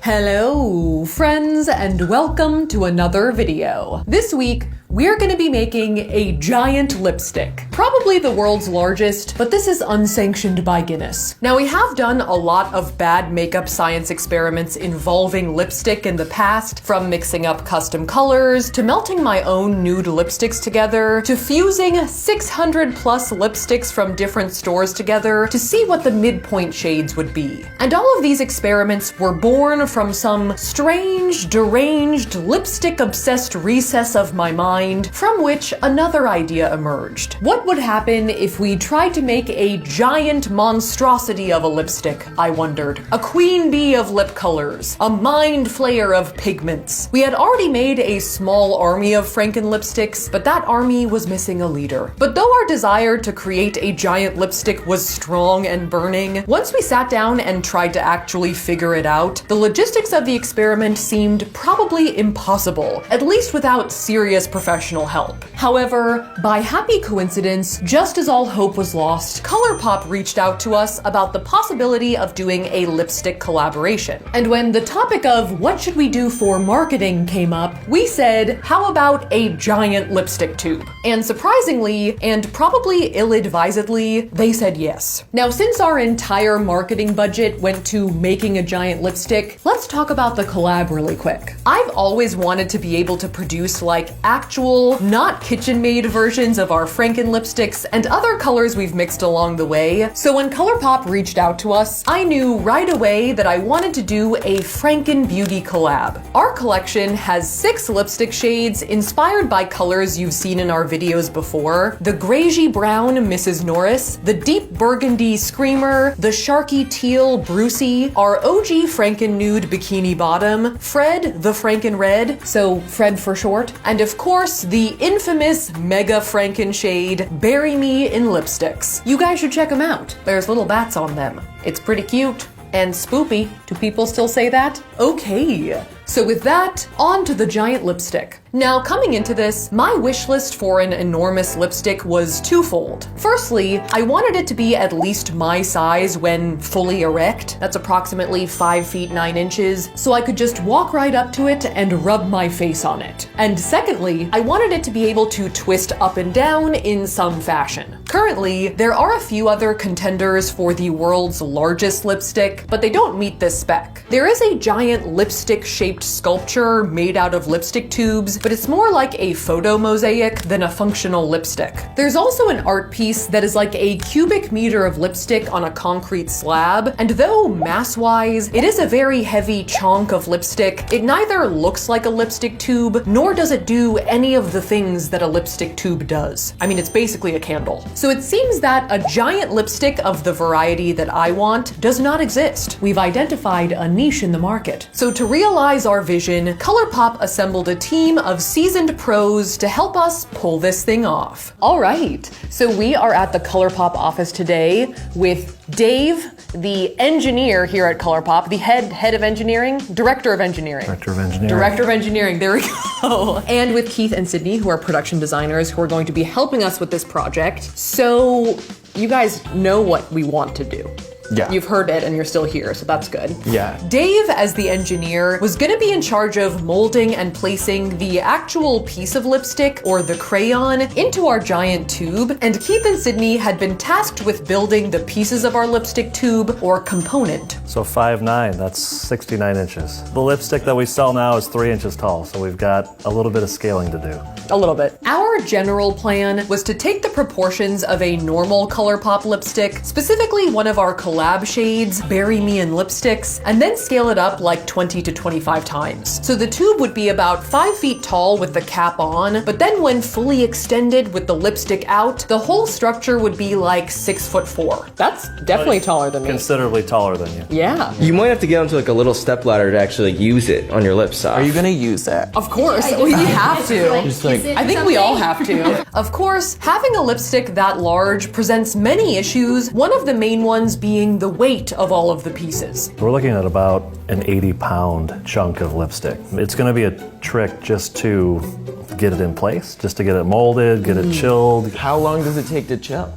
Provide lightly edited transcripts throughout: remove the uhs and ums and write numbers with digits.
Hello, friends, and welcome to another video. This week, we're gonna be making a giant lipstick. Probably the world's largest, but this is unsanctioned by Guinness. Now, we have done a lot of bad makeup science experiments involving lipstick in the past, from mixing up custom colors, to melting my own nude lipsticks together, to fusing 600 plus lipsticks from different stores together to see what the midpoint shades would be. And all of these experiments were born from some strange, deranged, lipstick-obsessed recess of my mind, from which another idea emerged. What would happen if we tried to make a giant monstrosity of a lipstick, I wondered. A queen bee of lip colors, a mind flayer of pigments. We had already made a small army of Franken lipsticks, but that army was missing a leader. But though our desire to create a giant lipstick was strong and burning, once we sat down and tried to actually figure it out, the logistics of the experiment seemed probably impossible, at least without serious professional help. However, by happy coincidence, just as all hope was lost, ColourPop reached out to us about the possibility of doing a lipstick collaboration. And when the topic of what should we do for marketing came up, we said, how about a giant lipstick tube? And surprisingly, and probably ill-advisedly, they said yes. Now, since our entire marketing budget went to making a giant lipstick, let's talk about the collab really quick. I've always wanted to be able to produce like actual, not kitchen-made versions of our Franken lipsticks and other colors we've mixed along the way. So when ColourPop reached out to us, I knew right away that I wanted to do a Franken Beauty collab. Our collection has 6 lipstick shades inspired by colors you've seen in our videos before: the Gragey Brown Mrs. Norris, the Deep Burgundy Screamer, the Sharky Teal Brucey, our OG Franken Nude Bikini Bottom, Fred the Franken Red, so Fred for short, and of course, the infamous Mega Franken shade Bury Me in Lipsticks. You guys should check them out. There's little bats on them. It's pretty cute. And spoopy. Do people still say that? Okay. So with that, on to the giant lipstick. Now, coming into this, my wish list for an enormous lipstick was twofold. Firstly, I wanted it to be at least my size when fully erect. That's approximately 5 feet 9 inches, so I could just walk right up to it and rub my face on it. And secondly, I wanted it to be able to twist up and down in some fashion. Currently, there are a few other contenders for the world's largest lipstick, but they don't meet this spec. There is a giant lipstick-shaped sculpture made out of lipstick tubes, but it's more like a photo mosaic than a functional lipstick. There's also an art piece that is like a cubic meter of lipstick on a concrete slab, and though mass-wise, it is a very heavy chunk of lipstick, it neither looks like a lipstick tube, nor does it do any of the things that a lipstick tube does. I mean, it's basically a candle. So it seems that a giant lipstick of the variety that I want does not exist. We've identified a niche in the market. So to realize our vision, ColourPop assembled a team of seasoned pros to help us pull this thing off. All right, so we are at the ColourPop office today with Dave, the engineer here at ColourPop, the head of engineering, director of engineering. Director of engineering, there we go. And with Keith and Sydney, who are production designers who are going to be helping us with this project. So you guys know what we want to do. Yeah. You've heard it and you're still here, so that's good. Yeah. Dave, as the engineer, was gonna be in charge of molding and placing the actual piece of lipstick, or the crayon, into our giant tube, and Keith and Sydney had been tasked with building the pieces of our lipstick tube, or component. So 5'9", that's 69 inches. The lipstick that we sell now is 3 inches tall, so we've got a little bit of scaling to do. A little bit. Our general plan was to take the proportions of a normal ColourPop lipstick, specifically one of our collab shades, Bury Me in Lipsticks, and then scale it up like 20 to 25 times. So the tube would be about 5 feet tall with the cap on, but then when fully extended with the lipstick out, the whole structure would be like 6'4". That's definitely taller than me. Considerably taller than you. Yeah. You might have to get onto like a little step ladder to actually use it on your lip side. Are you gonna use that? Of course, we have to. I think we all have to. Of course, having a lipstick that large presents many issues, one of the main ones being the weight of all of the pieces. We're looking at about an 80-pound chunk of lipstick. It's gonna be a trick just to get it in place, just to get it molded, get it chilled. How long does it take to chill?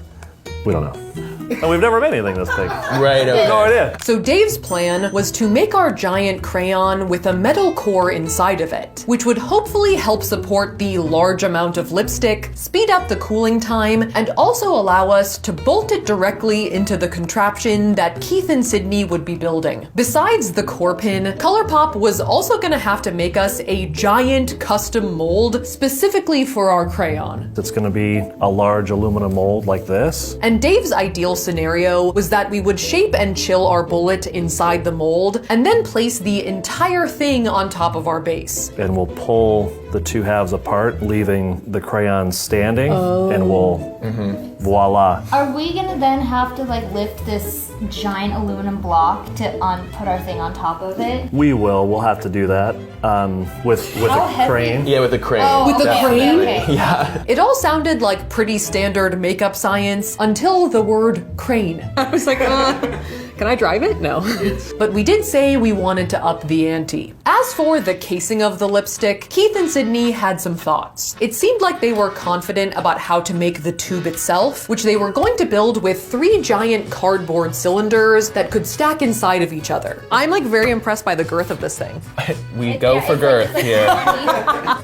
We don't know. And we've never made anything this big. Right, okay. No idea. So Dave's plan was to make our giant crayon with a metal core inside of it, which would hopefully help support the large amount of lipstick, speed up the cooling time, and also allow us to bolt it directly into the contraption that Keith and Sydney would be building. Besides the core pin, ColourPop was also gonna have to make us a giant custom mold specifically for our crayon. It's gonna be a large aluminum mold like this. And Dave's ideal scenario was that we would shape and chill our bullet inside the mold and then place the entire thing on top of our base. And we'll pull the two halves apart, leaving the crayon standing, and we'll, voila. Are we gonna then have to like lift this giant aluminum block to put our thing on top of it? We'll have to do that with How a heavy? crane. Yeah, with the crane. With the crane? Okay. Yeah. It all sounded like pretty standard makeup science until the word crane. I was like, can I drive it? No. But we did say we wanted to up the ante. As for the casing of the lipstick, Keith and Sydney had some thoughts. It seemed like they were confident about how to make the tube itself, which they were going to build with 3 giant cardboard cylinders that could stack inside of each other. I'm like very impressed by the girth of this thing. We go for girth here.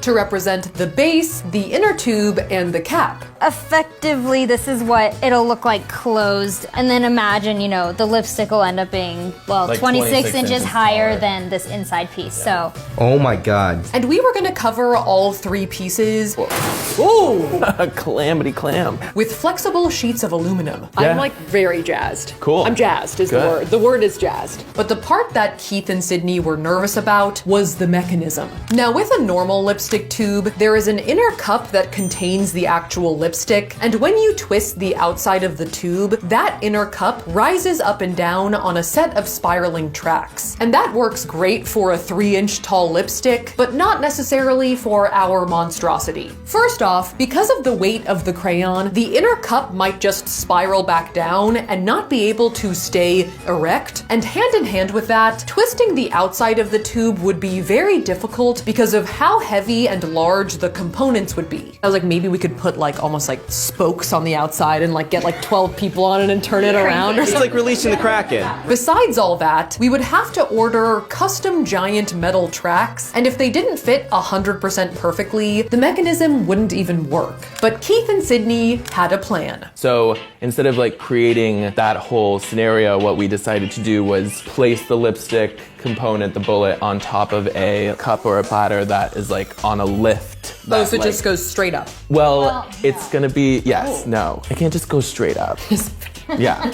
To represent the base, the inner tube, and the cap. Effectively, this is what it'll look like closed. And then imagine, you know, the lipstick will end up being, well, Like 26 26 inches inches higher taller. than this inside piece. So, Oh my god. And we were gonna cover all 3 pieces. Ooh! A calamity clam. With flexible sheets of aluminum. Yeah. I'm like very jazzed. Cool. I'm jazzed is the Good. word. The word is jazzed. But the part that Keith and Sydney were nervous about was the mechanism. Now with a normal lipstick tube, there is an inner cup that contains the actual lipstick, and when you twist the outside of the tube, that inner cup rises up and down on a set of spiraling tracks. And that works great for a 3-inch tall lipstick, but not necessarily for our monstrosity. First off, because of the weight of the crayon, the inner cup might just spiral back down and not be able to stay erect. And hand in hand with that, twisting the outside of the tube would be very difficult because of how heavy and large the components would be. I was like, maybe we could put like almost like spokes on the outside and like get like 12 people on it and turn it around or It's something. like releasing the Kraken. Besides all that, we would have to order custom giant metal tracks, and if they didn't fit 100% perfectly, the mechanism wouldn't even work. But Keith and Sydney had a plan. So instead of like creating that whole scenario, what we decided to do was place the lipstick component, the bullet, on top of a cup or a platter that is like on a lift. Oh, that, so it like- just goes straight up. Well, it's gonna be, yes, no. It can't just go straight up. Yeah.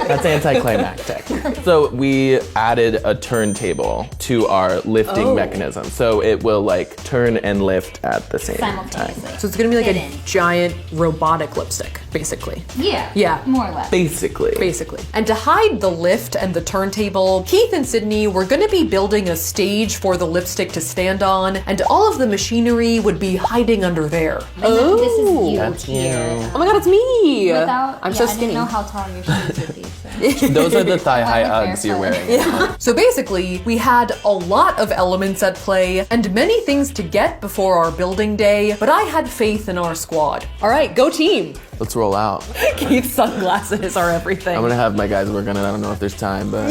That's anticlimactic. So we added a turntable to our lifting mechanism. So it will like turn and lift at the same time. simultaneously. So it's gonna be like Hidden. a giant robotic lipstick, basically. Yeah. Yeah. More or less. Basically. And to hide the lift and the turntable, Keith and Sydney were gonna be building a stage for the lipstick to stand on, and all of the machinery would be hiding under there. And this is you That's here. you. Oh my god, it's me! Without, I'm yeah, so I didn't skinny. know how tall your shoes would be. So. Those are the thigh-high I'm Uggs you're barefoot. wearing. So basically, we had a lot of elements at play and many things to get before our building day, but I had faith in our squad. All right, go team! Let's roll out. Keith's sunglasses are everything. I'm gonna have my guys work on it. I don't know if there's time, but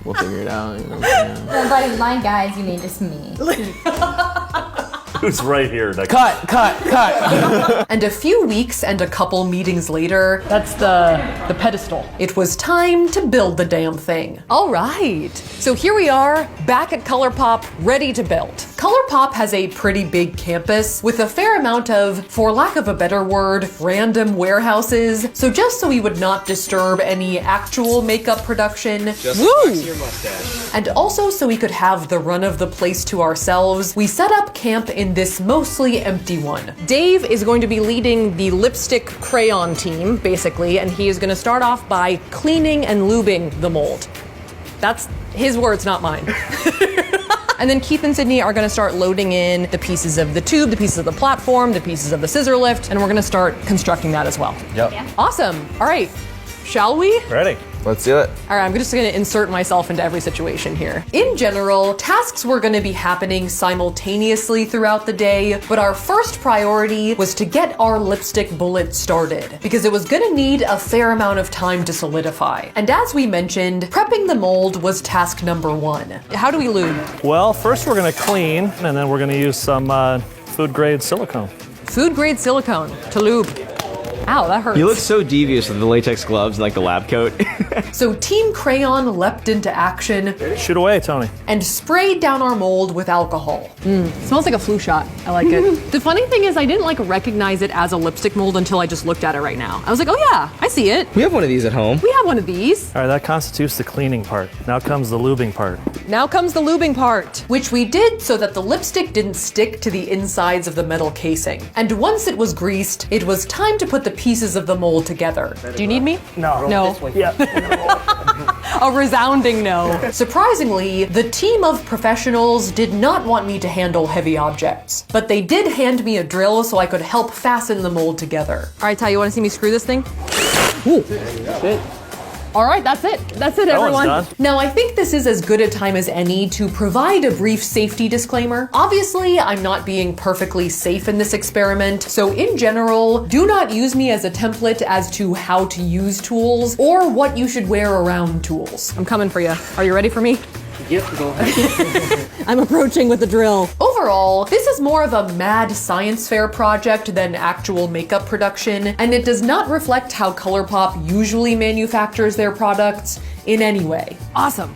we'll figure it out. You know, yeah. But by guys, you mean just me. Who's right here? Next. Cut! And a few weeks and a couple meetings later, that's the pedestal. It was time to build the damn thing. All right. So here we are, back at ColourPop, ready to build. ColourPop has a pretty big campus with a fair amount of, for lack of a better word, random warehouses. So just so we would not disturb any actual makeup production, and also so we could have the run of the place to ourselves, we set up camp in this mostly empty one. Dave is going to be leading the lipstick crayon team, basically, and he is going to start off by cleaning and lubing the mold. That's his words, not mine. And then Keith and Sydney are gonna start loading in the pieces of the tube, the pieces of the platform, the pieces of the scissor lift, and we're gonna start constructing that as well. Yep. Yeah. Awesome. All right. Shall we? Ready? Let's do it. All right, I'm just gonna insert myself into every situation here. In general, tasks were gonna be happening simultaneously throughout the day, but our first priority was to get our lipstick bullet started, because it was gonna need a fair amount of time to solidify. And as we mentioned, prepping the mold was task number 1. How do we lube? Well, first we're gonna clean, and then we're gonna use some food grade silicone. Food grade silicone to lube. Ow, that hurts. You look so devious with the latex gloves and like the lab coat. So Team Crayon leapt into action Shoot away, Tony. and sprayed down our mold with alcohol. Smells like a flu shot. I like it. The funny thing is I didn't recognize it as a lipstick mold until I just looked at it right now. I was like, oh yeah, I see it. We have one of these at home. We have one of these. All right, that constitutes the cleaning part. Now comes the lubing part. Now comes the lubing part, which we did so that the lipstick didn't stick to the insides of the metal casing. And once it was greased, it was time to put the pieces of the mold together. Do you need me? No. No. Yeah. A resounding no. Surprisingly, the team of professionals did not want me to handle heavy objects, but they did hand me a drill so I could help fasten the mold together. All right, Ty, you want to see me screw this thing? Ooh. All right, that's it. That's it, That one's everyone. done. Now, I think this is as good a time as any to provide a brief safety disclaimer. Obviously, I'm not being perfectly safe in this experiment, so in general, do not use me as a template as to how to use tools or what you should wear around tools. I'm coming for you. Are you ready for me? Yep, go ahead. I'm approaching with the drill. Overall, this is more of a mad science fair project than actual makeup production, and it does not reflect how ColourPop usually manufactures their products in any way. Awesome.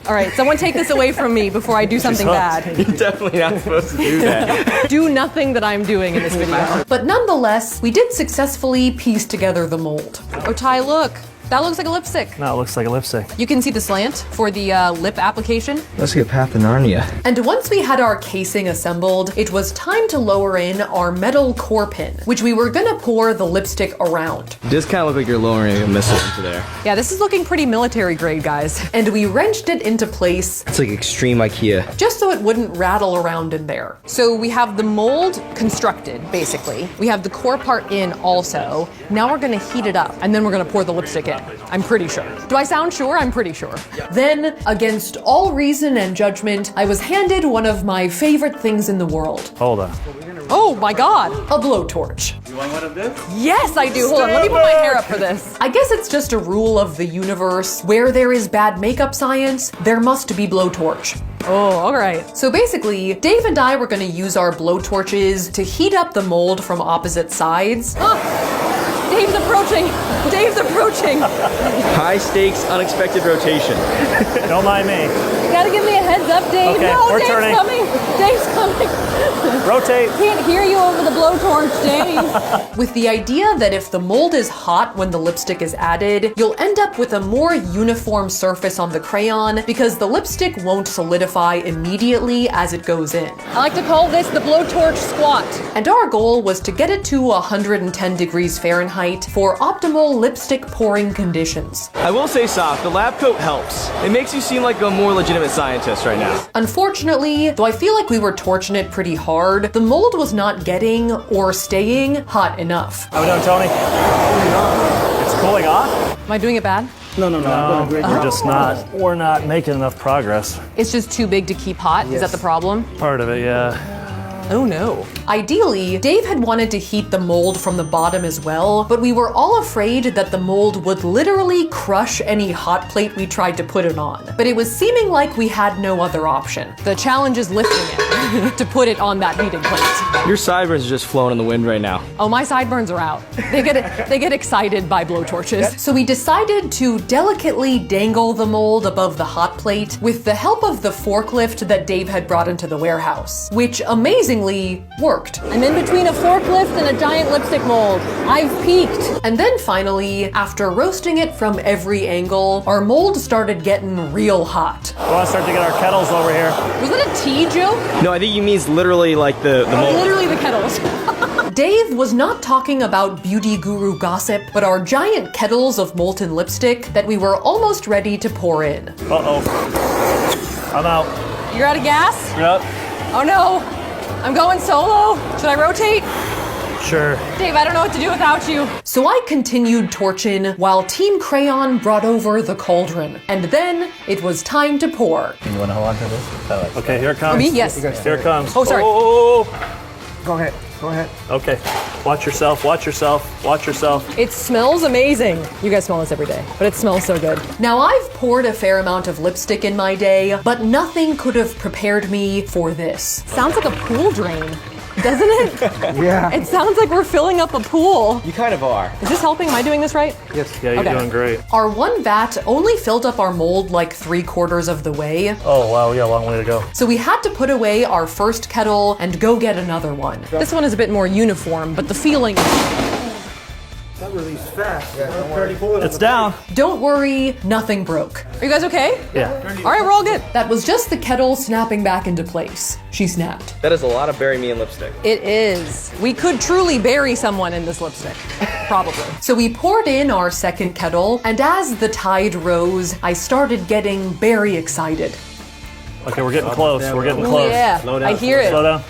All right, someone take this away from me before I do something bad. You're definitely not supposed to do that. Do nothing that I'm doing in this video. But nonetheless, we did successfully piece together the mold. Oh, Ty, look. That looks like a lipstick. Now it looks like a lipstick. You can see the slant for the lip application. Let's get Path to Narnia. And once we had our casing assembled, it was time to lower in our metal core pin, which we were gonna pour the lipstick around. It does kind of look like you're lowering a missile into there. Yeah, this is looking pretty military grade, guys. And we wrenched it into place It's like extreme IKEA. just so it wouldn't rattle around in there. So we have the mold constructed, basically. We have the core part in also. Now we're gonna heat it up, and then we're gonna pour the lipstick in. I'm pretty sure. Do I sound sure? I'm pretty sure. Then, against all reason and judgment, I was handed one of my favorite things in the world. Hold on. Oh my god, a blowtorch. You want one of this? Yes, I do. Hold on, let me put my hair up for this. I guess it's just a rule of the universe. Where there is bad makeup science, there must be blowtorch. Oh, all right. So basically, Dave and I were gonna use our blowtorches to heat up the mold from opposite sides. Dave's approaching. Dave's approaching. High stakes, unexpected rotation. Don't mind me. Gotta give me a heads up, Dave. Okay, No, we're Dave's turning. coming. Dave's coming. Rotate. Can't hear you over the blowtorch, Dave. With the idea that if the mold is hot when the lipstick is added, you'll end up with a more uniform surface on the crayon because the lipstick won't solidify immediately as it goes in. I like to call this the blowtorch squat. And our goal was to get it to 110 degrees Fahrenheit for optimal lipstick pouring conditions. I will say, Soph, the lab coat helps. It makes you seem like a more legitimate scientist right now. Unfortunately, though I feel like we were torching it pretty hard, the mold was not getting or staying hot enough. How we doing, Tony? It's cooling off? Am I doing it bad? No, I'm doing a great We're job. just not. We're not making enough progress. It's just too big to keep hot? Is that the problem? Part of it, yeah. Oh no. Ideally, Dave had wanted to heat the mold from the bottom as well, but we were all afraid that the mold would literally crush any hot plate we tried to put it on. But it was seeming like we had no other option. The challenge is lifting it to put it on that heating plate. Your sideburns are just flowing in the wind right now. Oh, my sideburns are out. They get excited by blowtorches. So we decided to delicately dangle the mold above the hot plate with the help of the forklift that Dave had brought into the warehouse, which amazingly worked. I'm in between a forklift and a giant lipstick mold. I've peaked. And then finally, after roasting it from every angle, our mold started getting real hot. We want to start to get our kettles over here. Was that a tea joke? No, I think you means literally like the mold. Literally the kettles. Dave was not talking about beauty guru gossip, but our giant kettles of molten lipstick that we were almost ready to pour in. Uh-oh. I'm out. You're out of gas? Yep. Oh no, I'm going solo. Should I rotate? Sure. Dave, I don't know what to do without you. So I continued torching while Team Crayon brought over the cauldron. And then it was time to pour. You want to hold on to this? Okay, here it comes. Me? Yes. Here it comes. Oh, sorry. Go ahead. Go ahead. Okay. Watch yourself, watch yourself, watch yourself. It smells amazing. You guys smell this every day, but it smells so good. Now, I've poured a fair amount of lipstick in my day, but nothing could have prepared me for this. Sounds like a pool drain, doesn't it? Yeah. It sounds like we're filling up a pool. You kind of are. Is this helping? Am I doing this right? Yes. Yeah, you're Okay. doing great. Our one vat only filled up our mold like 3/4 of the way, Oh, wow, yeah, long way to go. so we had to put away our first kettle and go get another one. This one is a bit more uniform, but the feeling. That released fast. Yeah, don't worry. It's down. Don't worry, nothing broke. Are you guys okay? Yeah. All right, we're all good. That was just the kettle snapping back into place. She snapped. That is a lot of bury me in lipstick. It is. We could truly bury someone in this lipstick. Probably. So we poured in our second kettle, and as the tide rose, I started getting very excited. Okay, we're getting close. We're getting close. Yeah, I hear it. Slow down.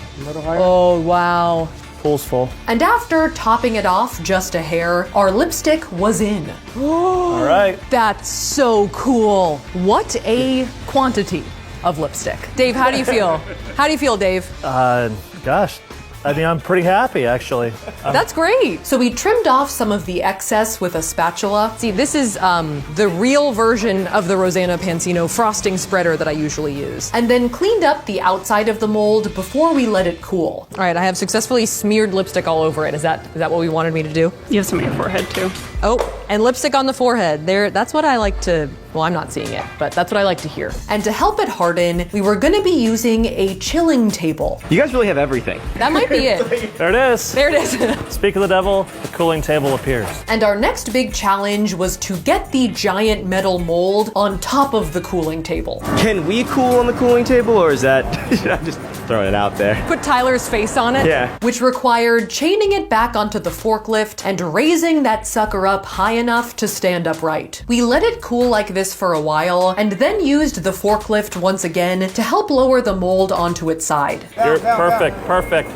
Oh, wow. Pool's full. And after topping it off just a hair, our lipstick was in. All right. That's so cool. What a quantity of lipstick. Dave, how do you feel? How do you feel, Dave? Gosh, I mean, I'm pretty happy, actually. That's great. So we trimmed off some of the excess with a spatula. See, this is the real version of the Rosanna Pansino frosting spreader that I usually use. And then cleaned up the outside of the mold before we let it cool. All right, I have successfully smeared lipstick all over it. Is that what we wanted me to do? You have some on your forehead too. Oh, and lipstick on the forehead. That's what I like to, well, I'm not seeing it, but that's what I like to hear. And to help it harden, we were gonna be using a chilling table. You guys really have everything. That might be it. There it is. There it is. Speak of the devil, the cooling table appears. And our next big challenge was to get the giant metal mold on top of the cooling table. Can we cool on the cooling table, or is that I'm just throwing it out there? Put Tyler's face on it. Yeah. Which required chaining it back onto the forklift and raising that sucker up high enough to stand upright. We let it cool like this for a while and then used the forklift once again to help lower the mold onto its side. You're perfect, perfect.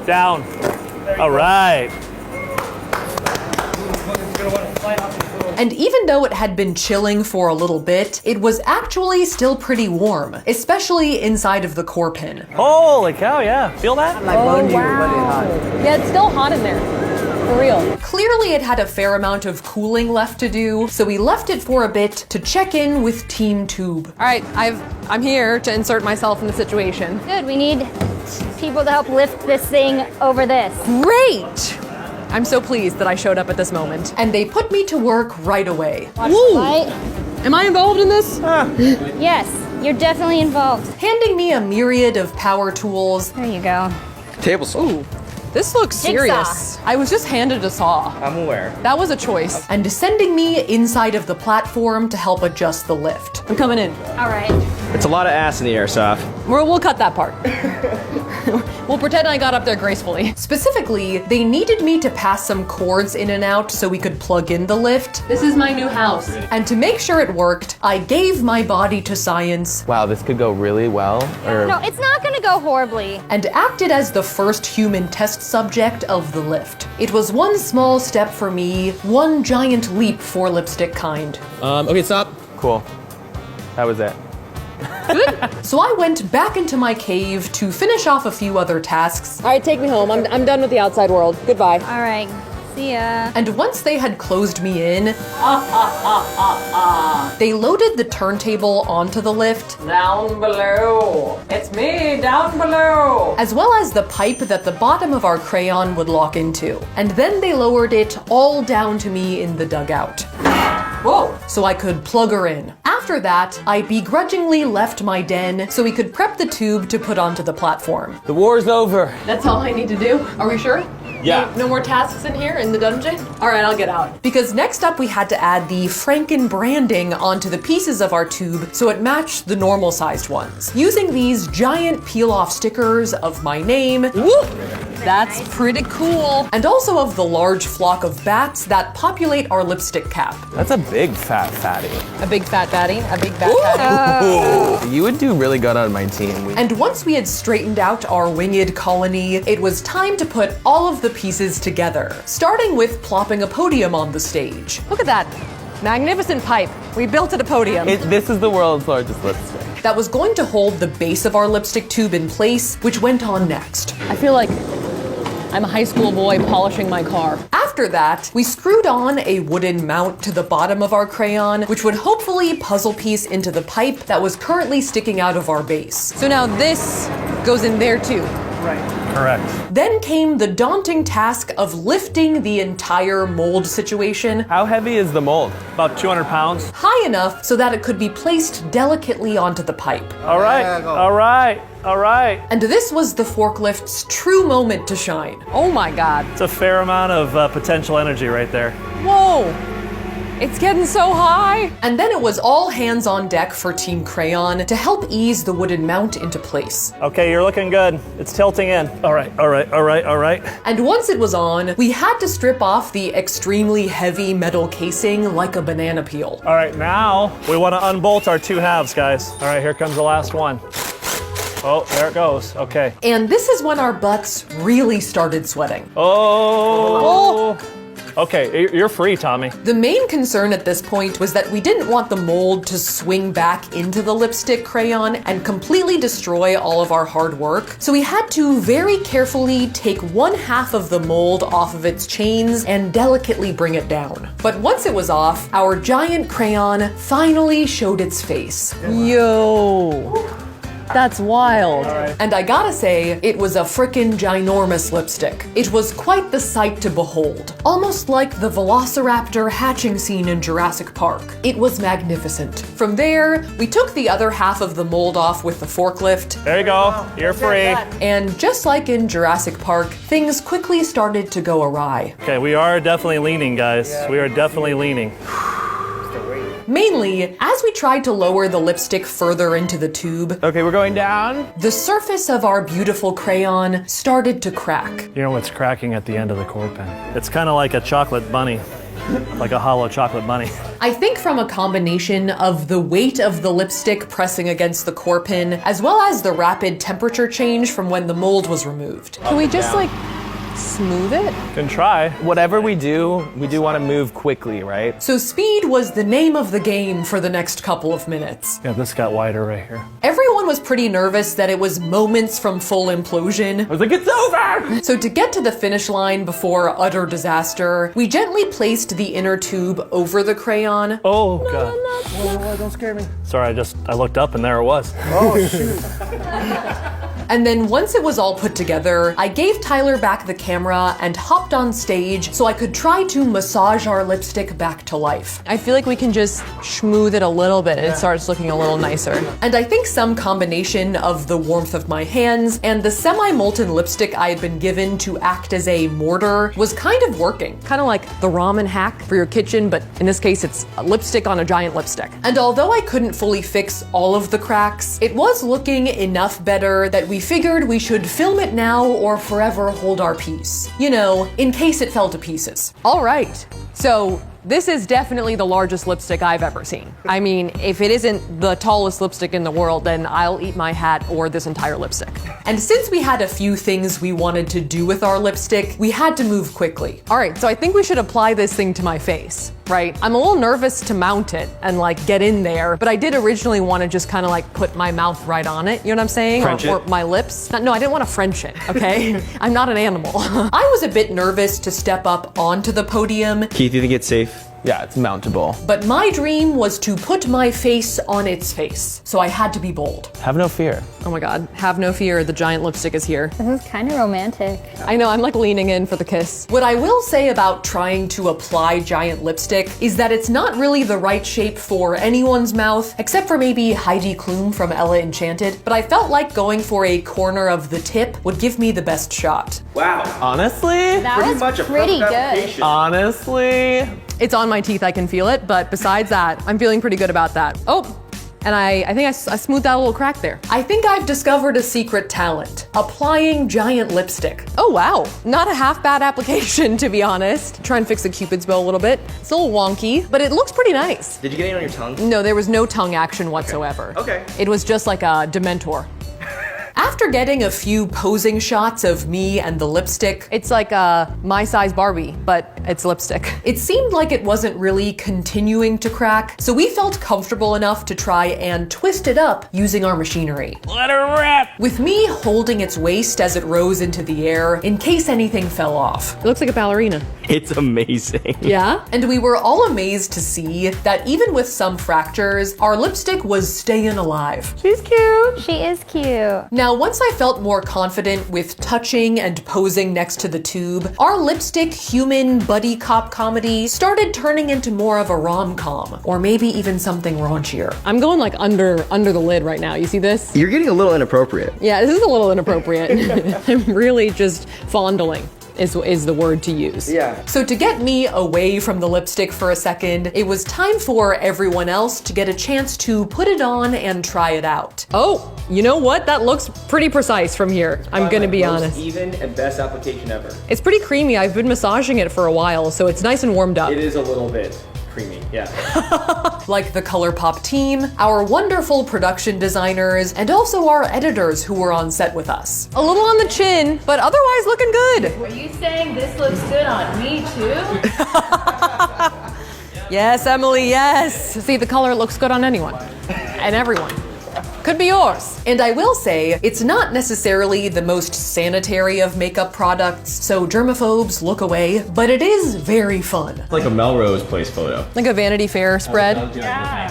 Down. All right. And even though it had been chilling for a little bit, it was actually still pretty warm, especially inside of the core pin. Holy cow, yeah. Feel that? Yeah, it's still hot in there. For real. Clearly it had a fair amount of cooling left to do, so we left it for a bit to check in with Team Tube. All right, I'm here to insert myself in the situation. Good, we need people to help lift this thing over this. Great! I'm so pleased that I showed up at this moment. And they put me to work right away. Right? Am I involved in this? Yes, you're definitely involved. Handing me a myriad of power tools. There you go. Table saw. This looks serious. I was just handed a saw. I'm aware. That was a choice. And sending me inside of the platform to help adjust the lift. I'm coming in. All right. It's a lot of ass in the airsoft. We'll cut that part. We'll pretend I got up there gracefully. Specifically, they needed me to pass some cords in and out so we could plug in the lift. This is my new house. And to make sure it worked, I gave my body to science Wow, this could go really well. Or No, it's not gonna go horribly. and acted as the first human test subject of the lift. It was one small step for me, one giant leap for lipstick kind. okay, stop. Cool. That was it. So I went back into my cave to finish off a few other tasks. All right, take me home. I'm done with the outside world. Goodbye. All right, see ya. And once they had closed me in, they loaded the turntable onto the lift, Down below. It's me, down below. as well as the pipe that the bottom of our crayon would lock into. And then they lowered it all down to me in the dugout. Whoa! So I could plug her in. After that, I begrudgingly left my den so we could prep the tube to put onto the platform. The war's over. That's all I need to do. Are we sure? Yeah. No more tasks in here in the dungeon? All right, I'll get out. Because next up we had to add the Franken branding onto the pieces of our tube so it matched the normal sized ones. Using these giant peel off stickers of my name That's pretty cool. And also of the large flock of bats that populate our lipstick cap. That's a big fat fatty. A big fat batty, a big fat fatty. You would do really good on my team. And once we had straightened out our winged colony, it was time to put all of the pieces together, starting with plopping a podium on the stage. Look at that. Magnificent pipe. We built it a podium. This is the world's largest lipstick. That was going to hold the base of our lipstick tube in place, which went on next. I feel like I'm a high school boy polishing my car. After that, we screwed on a wooden mount to the bottom of our crayon, which would hopefully puzzle piece into the pipe that was currently sticking out of our base. So now this goes in there too. Correct. Then came the daunting task of lifting the entire mold situation How heavy is the mold? About 200 pounds. high enough so that it could be placed delicately onto the pipe. All right, all right, all right. And this was the forklift's true moment to shine. Oh my God. It's a fair amount of potential energy right there. Whoa. It's getting so high. And then it was all hands on deck for Team Crayon to help ease the wooden mount into place. Okay, you're looking good. It's tilting in. All right, all right, all right, all right. And once it was on, we had to strip off the extremely heavy metal casing like a banana peel. All right, now we want to unbolt our two halves, guys. All right, here comes the last one. Oh, there it goes. Okay. And this is when our butts really started sweating. Oh. Okay, you're free, Tommy. The main concern at this point was that we didn't want the mold to swing back into the lipstick crayon and completely destroy all of our hard work. So we had to very carefully take one half of the mold off of its chains and delicately bring it down. But once it was off, our giant crayon finally showed its face. Yo. That's wild. And I gotta say, it was a frickin' ginormous lipstick. It was quite the sight to behold. Almost like the Velociraptor hatching scene in Jurassic Park. It was magnificent. From there, we took the other half of the mold off with the forklift. There you go. You're free. And just like in Jurassic Park, things quickly started to go awry. Okay, we are definitely leaning, guys. We are definitely leaning. Mainly, as we tried to lower the lipstick further into the tube, Okay, we're going down. the surface of our beautiful crayon started to crack. You know what's cracking at the end of the core pen? It's kind of like a chocolate bunny, like a hollow chocolate bunny. I think from a combination of the weight of the lipstick pressing against the core pin, as well as the rapid temperature change from when the mold was removed. Can we just like smooth it? Can try. Whatever we do want to move quickly, right? So speed was the name of the game for the next couple of minutes. Yeah, this got wider right here. Everyone was pretty nervous that it was moments from full implosion. I was like, it's over! So to get to the finish line before utter disaster, we gently placed the inner tube over the crayon. Oh, God. Whoa, don't scare me. Sorry, I looked up and there it was. Oh, shoot. And then once it was all put together, I gave Tyler back the camera and hopped on stage so I could try to massage our lipstick back to life. I feel like we can just smooth it a little bit and it starts looking a little nicer. And I think some combination of the warmth of my hands and the semi-molten lipstick I had been given to act as a mortar was kind of working. Kind of like the ramen hack for your kitchen, but in this case, it's a lipstick on a giant lipstick. And although I couldn't fully fix all of the cracks, it was looking enough better that we figured we should film it now or forever hold our peace. You know, in case it fell to pieces. All right. So this is definitely the largest lipstick I've ever seen. I mean, if it isn't the tallest lipstick in the world, then I'll eat my hat or this entire lipstick. And since we had a few things we wanted to do with our lipstick, we had to move quickly. All right, so I think we should apply this thing to my face, right? I'm a little nervous to mount it and like get in there, but I did originally want to just kind of like put my mouth right on it, you know what I'm saying? French or it. my lips. No, I didn't want to French it, okay? I'm not an animal. I was a bit nervous to step up onto the podium, Keith, you think it's safe? Yeah, it's mountable. but my dream was to put my face on its face, so I had to be bold. Have no fear. Oh my God, have no fear, the giant lipstick is here. This is kind of romantic. I know, I'm like leaning in for the kiss. What I will say about trying to apply giant lipstick is that it's not really the right shape for anyone's mouth, except for maybe Heidi Klum from Ella Enchanted, but I felt like going for a corner of the tip would give me the best shot. Wow. Honestly? That Pretty was much a pretty perfect good. application. Honestly? It's on my teeth, I can feel it, but besides that, I'm feeling pretty good about that. Oh, And I think I smoothed out a little crack there. I think I've discovered a secret talent. Applying giant lipstick. Oh wow, not a half bad application to be honest. Try and fix the Cupid's bow a little bit. It's a little wonky, but it looks pretty nice. Did you get any on your tongue? No, there was no tongue action whatsoever. Okay. It was just like a Dementor. After getting a few posing shots of me and the lipstick, It's like a my size Barbie, but it's lipstick. it seemed like it wasn't really continuing to crack, so we felt comfortable enough to try and twist it up using our machinery. Let her rip! With me holding its waist as it rose into the air in case anything fell off. It looks like a ballerina. It's amazing. Yeah? And we were all amazed to see that even with some fractures, our lipstick was staying alive. She's cute. She is cute. Now, once I felt more confident with touching and posing next to the tube, our lipstick human buddy cop comedy started turning into more of a rom-com, or maybe even something raunchier. I'm going like under the lid right now. You see this? You're getting a little inappropriate. Yeah, this is a little inappropriate. I'm really just fondling is the word to use. Yeah. So to get me away from the lipstick for a second, it was time for everyone else to get a chance to put it on and try it out. Oh, you know what? That looks pretty precise from here. I'm gonna be honest. Even and best application ever. It's pretty creamy. I've been massaging it for a while, so it's nice and warmed up. It is a little bit creamy, yeah. Like the ColourPop team, our wonderful production designers, and also our editors who were on set with us. A little on the chin, but otherwise looking good. Are you saying this looks good on me too? Yes, Emily, yes. See, the color looks good on anyone and everyone. Could be yours. And I will say, it's not necessarily the most sanitary of makeup products, so germaphobes look away, but it is very fun. Like a Melrose Place photo. Like a Vanity Fair spread.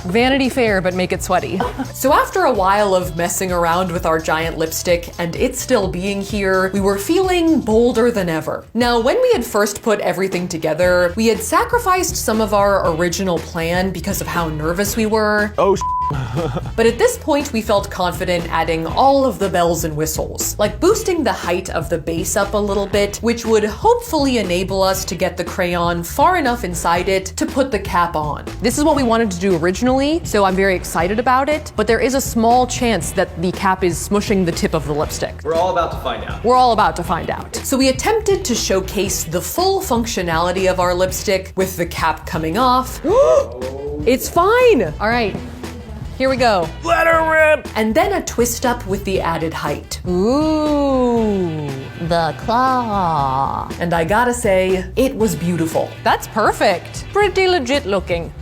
Vanity Fair, but make it sweaty. So after a while of messing around with our giant lipstick and it still being here, we were feeling bolder than ever. Now, when we had first put everything together, we had sacrificed some of our original plan because of how nervous we were. Oh, But at this point, we felt confident adding all of the bells and whistles, like boosting the height of the base up a little bit, which would hopefully enable us to get the crayon far enough inside it to put the cap on. This is what we wanted to do originally, so I'm very excited about it, but there is a small chance that the cap is smushing the tip of the lipstick. we're all about to find out. We're all about to find out. So we attempted to showcase the full functionality of our lipstick with the cap coming off, It's fine. All right, here we go. Let her rip! and then a twist up with the added height. Ooh, the claw. And I gotta say, it was beautiful. That's perfect. Pretty legit looking,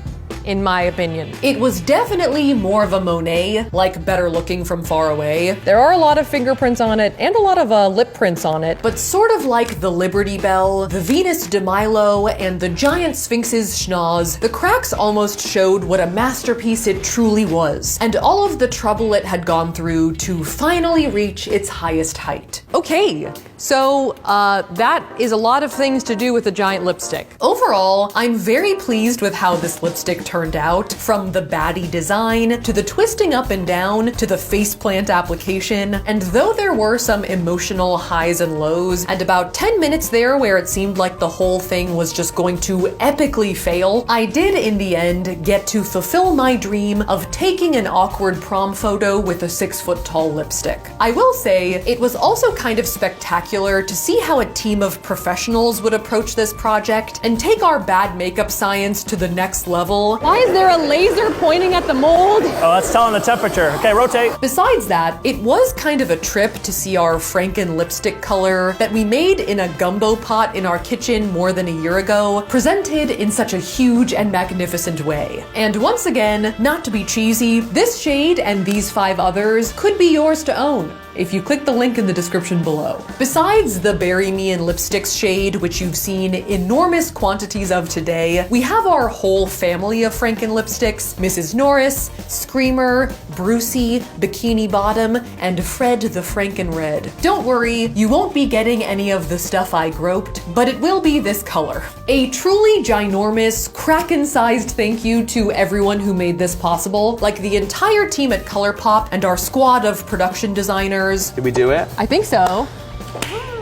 in my opinion. It was definitely more of a Monet, like better looking from far away, There are a lot of fingerprints on it and a lot of lip prints on it. but sort of like the Liberty Bell, the Venus de Milo, and the giant Sphinx's schnoz, the cracks almost showed what a masterpiece it truly was, and all of the trouble it had gone through to finally reach its highest height. Okay, so that is a lot of things to do with a giant lipstick. Overall, I'm very pleased with how this lipstick turned out, from the baddie design, to the twisting up and down, to the faceplant application, and though there were some emotional highs and lows, and about 10 minutes there where it seemed like the whole thing was just going to epically fail, I did in the end get to fulfill my dream of taking an awkward prom photo with a 6-foot tall lipstick. I will say, it was also kind of spectacular to see how a team of professionals would approach this project and take our bad makeup science to the next level. Why is there a laser pointing at the mold? Oh, that's telling the temperature. Okay, rotate. Besides that, it was kind of a trip to see our Franken lipstick color that we made in a gumbo pot in our kitchen more than a year ago, presented in such a huge and magnificent way. And once again, not to be cheesy, this shade and these 5 others could be yours to own if you click the link in the description below. Besides the Bury Me in Lipsticks shade, which you've seen enormous quantities of today, we have our whole family of Franken lipsticks: Mrs. Norris, Screamer, Brucey, Bikini Bottom, and Fred the Franken Red. Don't worry, you won't be getting any of the stuff I groped, but it will be this color. A truly ginormous, Kraken-sized thank you to everyone who made this possible, like the entire team at ColourPop and our squad of production designers. Did we do it? I think so.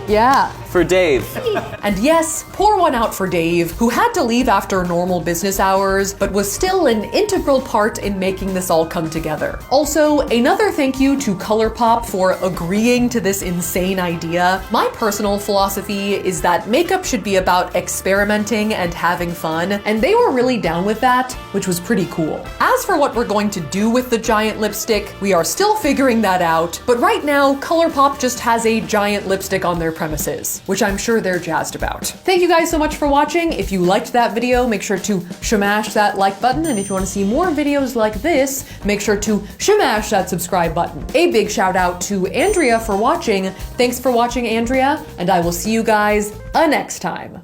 Yeah. for Dave. And yes, pour one out for Dave, who had to leave after normal business hours, but was still an integral part in making this all come together. Also, another thank you to ColourPop for agreeing to this insane idea. My personal philosophy is that makeup should be about experimenting and having fun, and they were really down with that, which was pretty cool. As for what we're going to do with the giant lipstick, we are still figuring that out, but right now, ColourPop just has a giant lipstick on their premises, which I'm sure they're jazzed about. Thank you guys so much for watching. If you liked that video, make sure to shmash that like button, and if you want to see more videos like this, make sure to shmash that subscribe button. A big shout out to Andrea for watching. Thanks for watching, Andrea, and I will see you guys next time.